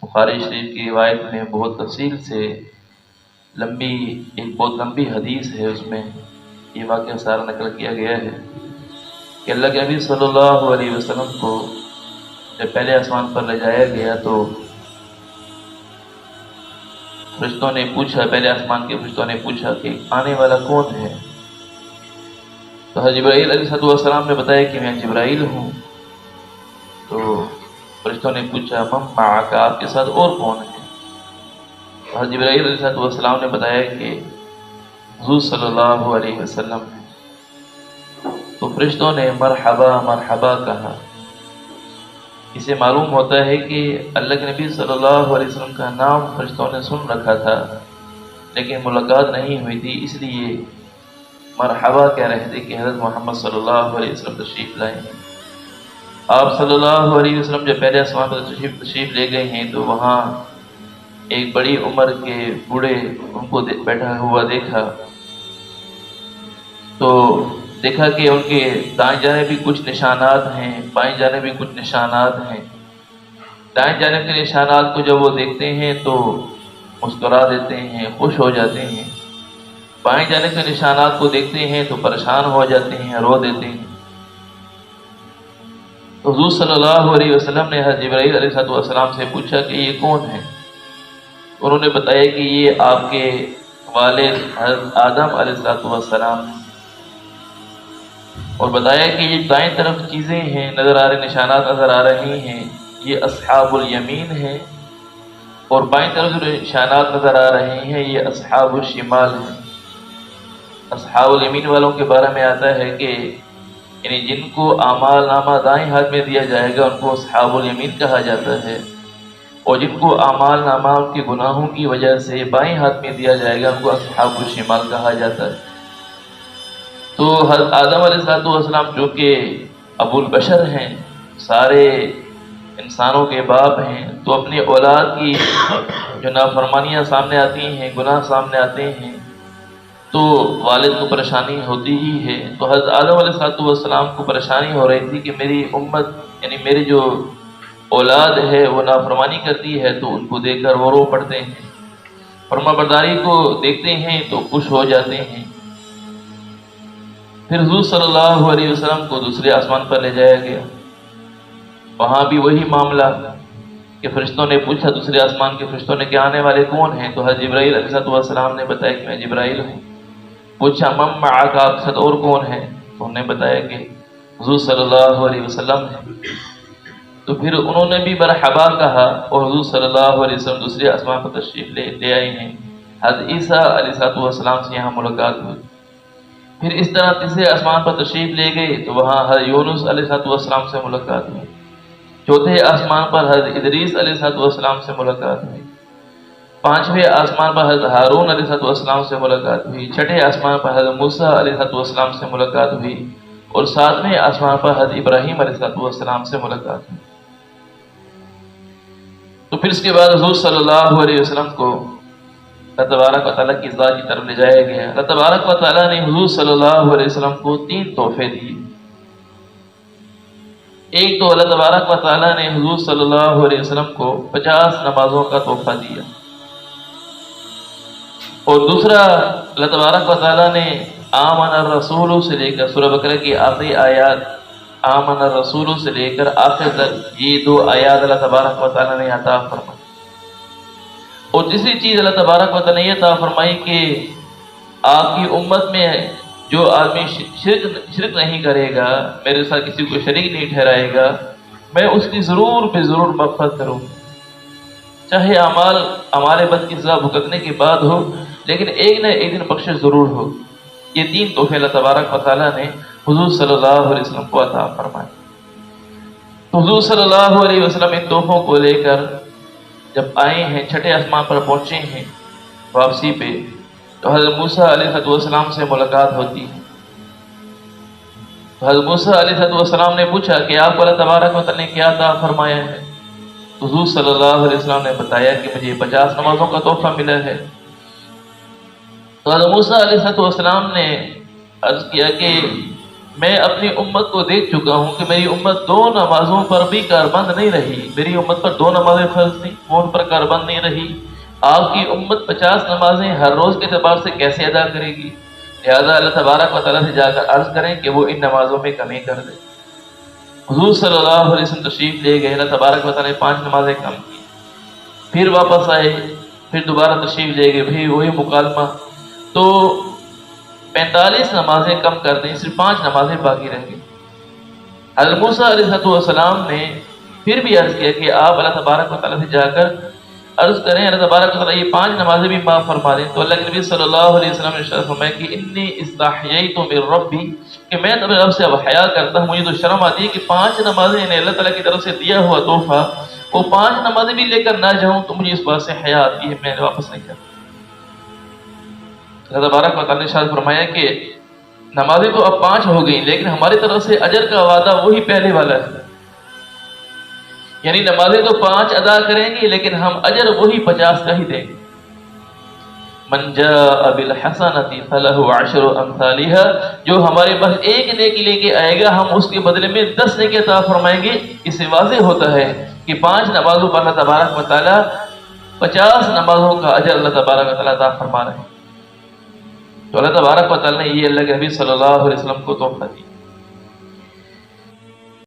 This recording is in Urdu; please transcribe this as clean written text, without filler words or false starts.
بخاری شریف کی روایت میں بہت تفصیل سے ایک بہت لمبی حدیث ہے، اس میں یہ واقعہ سارا نقل کیا گیا ہے کہ اللہ کے نبی صلی اللہ علیہ وسلم کو جب پہلے آسمان پر لے جایا گیا تو فرشتوں نے پوچھا، پہلے آسمان کے فرشتوں نے پوچھا کہ آنے والا کون ہے؟ تو حضرت جبرائیل علیہ السلام نے بتایا کہ میں جبرائیل ہوں۔ تو فرشتوں نے پوچھا من معک، آپ کے ساتھ اور کون ہے؟ حضرت جبرائیل علیہ السلام نے بتایا کہ حضور صلی اللہ علیہ وسلم ہے۔ تو فرشتوں نے مرحبا مرحبا کہا۔ اسے معلوم ہوتا ہے کہ اللہ کے نبی صلی اللہ علیہ وسلم کا نام فرشتوں نے سن رکھا تھا لیکن ملاقات نہیں ہوئی تھی، اس لیے مرحبا کہہ رہے تھے کہ حضرت محمد صلی اللہ علیہ وسلم تشریف لائے ہیں۔ آپ صلی اللہ علیہ وسلم جب پہلے آسمان پر تشریف لے گئے ہیں تو وہاں ایک بڑی عمر کے بوڑھے ان کو بیٹھا ہوا دیکھا، تو دیکھا کہ ان کے دائیں جانب بھی کچھ نشانات ہیں، بائیں جانب بھی کچھ نشانات ہیں۔ دائیں جانب کے نشانات کو جب وہ دیکھتے ہیں تو مسکرا دیتے ہیں، خوش ہو جاتے ہیں۔ بائیں جانب کے نشانات کو دیکھتے ہیں تو پریشان ہو جاتے ہیں، رو دیتے ہیں۔ تو حضور صلی اللہ علیہ وسلم نے حضرت جبرائیل علیہ السلام سے پوچھا کہ یہ کون ہے؟ انہوں نے بتایا کہ یہ آپ کے والد حضرت آدم علیہ السلام ہیں، اور بتایا کہ یہ دائیں طرف چیزیں ہیں نظر آ رہے، نشانات نظر آ رہی ہیں، یہ اصحاب الیمین ہیں، اور بائیں طرف جو نشانات نظر آ رہے ہیں یہ اصحاب الشمال ہیں۔ اصحاب الیمین والوں کے بارے میں آتا ہے کہ یعنی جن کو اعمال نامہ دائیں ہاتھ میں دیا جائے گا ان کو اصحاب الیمین کہا جاتا ہے، اور جن کو اعمال نامہ ان کے گناہوں کی وجہ سے بائیں ہاتھ میں دیا جائے گا ان کو اصحاب الشمال کہا جاتا ہے۔ تو حضرت آدم علیہ السلام جو کہ ابو البشر ہیں، سارے انسانوں کے باپ ہیں، تو اپنی اولاد کی جو نافرمانیاں سامنے آتی ہیں، گناہ سامنے آتے ہیں تو والد کو پریشانی ہوتی ہی ہے۔ تو حضرت آدم علیہ السلام کو پریشانی ہو رہی تھی کہ میری امت یعنی میری جو اولاد ہے وہ نافرمانی کرتی ہے، تو ان کو دیکھ کر وہ رو پڑتے ہیں، فرما برداری کو دیکھتے ہیں تو خوش ہو جاتے ہیں۔ پھر حضور صلی اللہ علیہ وسلم کو دوسرے آسمان پر لے جایا گیا، وہاں بھی وہی معاملہ کہ فرشتوں نے پوچھا، دوسرے آسمان کے فرشتوں نے کہ آنے والے کون ہیں؟ تو حضرت جبرائیل علیہ السلام نے بتایا کہ میں جبرائیل ہوں۔ پوچھا من معک، آپ کے ساتھ اور کون ہے؟ تو انہوں نے بتایا کہ حضور صلی اللہ علیہ وسلم ہے۔ تو پھر انہوں نے بھی مرحبا کہا، اور حضور صلی اللہ علیہ وسلم دوسرے آسمان پر تشریف لے آئے ہیں۔ حضرت عیسیٰ علیہ السلام سے یہاں ملاقات ہوئی۔ پھر اس طرح تیسرے آسمان پر تشریف لے گئے تو وہاں حضرت یونس علیہ السلام سے ملاقات ہوئی۔ چوتھے آسمان پر حضرت ادریس علیہ السلام سے ملاقات ہوئی۔ پانچویں آسمان پر حضرت ہارون علیہ السلام سے ملاقات ہوئی۔ چھٹے آسمان پر حضرت موسیٰ علیہ السلام سے ملاقات ہوئی، اور ساتویں آسمان پر حضرت ابراہیم علیہ السلام سے ملاقات ہوئی۔ تو پھر اس کے بعد حضور صلی اللہ علیہ وسلم کو اللہ تبارک و تعالیٰ کی ذات کی طرف لے جایا گیا۔ اللہ تبارک و تعالیٰ نے حضور صلی اللہ علیہ وسلم کو 3 تحفے دیے۔ ایک تو اللہ تبارک و تعالیٰ نے حضور صلی اللہ علیہ وسلم کو 50 نمازوں کا تحفہ دیا، اور دوسرا اللہ تبارک و تعالیٰ نے آمن الرسول سے لے کر سورہ بقرہ کی آخری آیات آمن الرسول سے لے کر آخر تک یہ 2 آیات اللہ تبارک و تعالیٰ نے عطا فرمائی۔ اور تیسری چیز اللہ تبارک و تعالیٰ نے یہ عطا فرمائی کہ آپ کی امت میں جو آدمی شرک نہیں کرے گا، میرے ساتھ کسی کو شریک نہیں ٹھہرائے گا، میں اس کی ضرور بے ضرور مغفرت کروں، چاہے اعمال ہمارے بد کی سزا بھگتنے کے بعد ہو، لیکن ایک نہ ایک دن بخشش ضرور ہو۔ یہ 3 تحفے اللہ تبارک و تعالیٰ نے حضور صلی اللہ علیہ وسلم کو عطا فرمائے۔ تو حضور صلی اللہ علیہ وسلم ان تحفوں کو لے کر جب آئے ہیں، چھٹے آسمان پر پہنچے ہیں واپسی پہ، تو حضرت موسیٰ علیہ السلام سے ملاقات ہوتی ہے۔ تو حضرت موسیٰ علیہ السلام نے پوچھا کہ آپ کو اللہ تبارک و تعالیٰ نے کیا عطا فرمایا ہے؟ تو حضور صلی اللہ علیہ وسلم نے بتایا کہ مجھے 50 نمازوں کا تحفہ ملا ہے۔ تو حضرت موسیٰ علیہ السلام نے عرض کیا کہ میں اپنی امت کو دیکھ چکا ہوں کہ میری امت 2 نمازوں پر بھی کاربند نہیں رہی، میری امت پر 2 نمازیں فرض تھیں، وہ ان پر کاربند نہیں رہی۔ آپ کی امت 50 نمازیں ہر روز کے اعتبار سے کیسے ادا کرے گی؟ لہٰذا اللہ تبارک و تعالیٰ سے جا کر عرض کریں کہ وہ ان نمازوں میں کمی کر دے۔ حضور صلی اللہ علیہ وسلم تشریف لے گئے، اللہ تبارک و تعالیٰ نے 5 نمازیں کم کی، پھر واپس آئے، پھر دوبارہ تشریف لے گئے، پھر وہی مکالمہ، تو 45 نمازیں کم کر دیں، صرف 5 نمازیں باقی رہ گئی۔ حضرت موسیٰ علیہ السلام نے پھر بھی عرض کیا کہ آپ اللہ تبارک و تعالیٰ سے جا کر عرض کریں اللہ تبارک و تعالیٰ یہ 5 نمازیں بھی معاف فرما دیں۔ تو اللہ کے نبی صلی اللہ علیہ وسلم نے ارشاد فرمایا کہ انی استحییت من ربی، کہ میں اپنے رب سے اب حیا کرتا ہوں، مجھے تو شرم آتی ہے کہ 5 نمازیں انہیں اللہ تعالیٰ کی طرف سے دیا ہوا تحفہ، وہ 5 نمازیں بھی لے کر نہ جاؤں تو مجھے اس بات سے حیا آتی ہے، میں واپس نہیں کرتا۔ اللہ تبارک و تعالیٰ نے ارشاد فرمایا کہ نمازیں تو اب 5 ہو گئیں، لیکن ہماری طرف سے اجر کا وعدہ وہی پہلے والا ہے، یعنی نمازیں تو 5 ادا کریں گے لیکن ہم اجر وہی 50 کا ہی دیں گے۔ من جاء بالحسنۃ فلہ 10 امثالها، جو ہمارے پاس ایک نیکی لے کے آئے گا ہم اس کے بدلے میں 10 نیکی عطا فرمائیں گے۔ اس سے واضح ہوتا ہے کہ 5 نمازوں پر اللہ تبارک و تعالیٰ 50 نمازوں کا اجر اللہ تبارک و تعالیٰ عطا فرما رہے ہیں۔ تو اللہ تبارک و تعالیٰ نے یہ اللہ کے نبی صلی اللہ علیہ وسلم کو تحفہ دی۔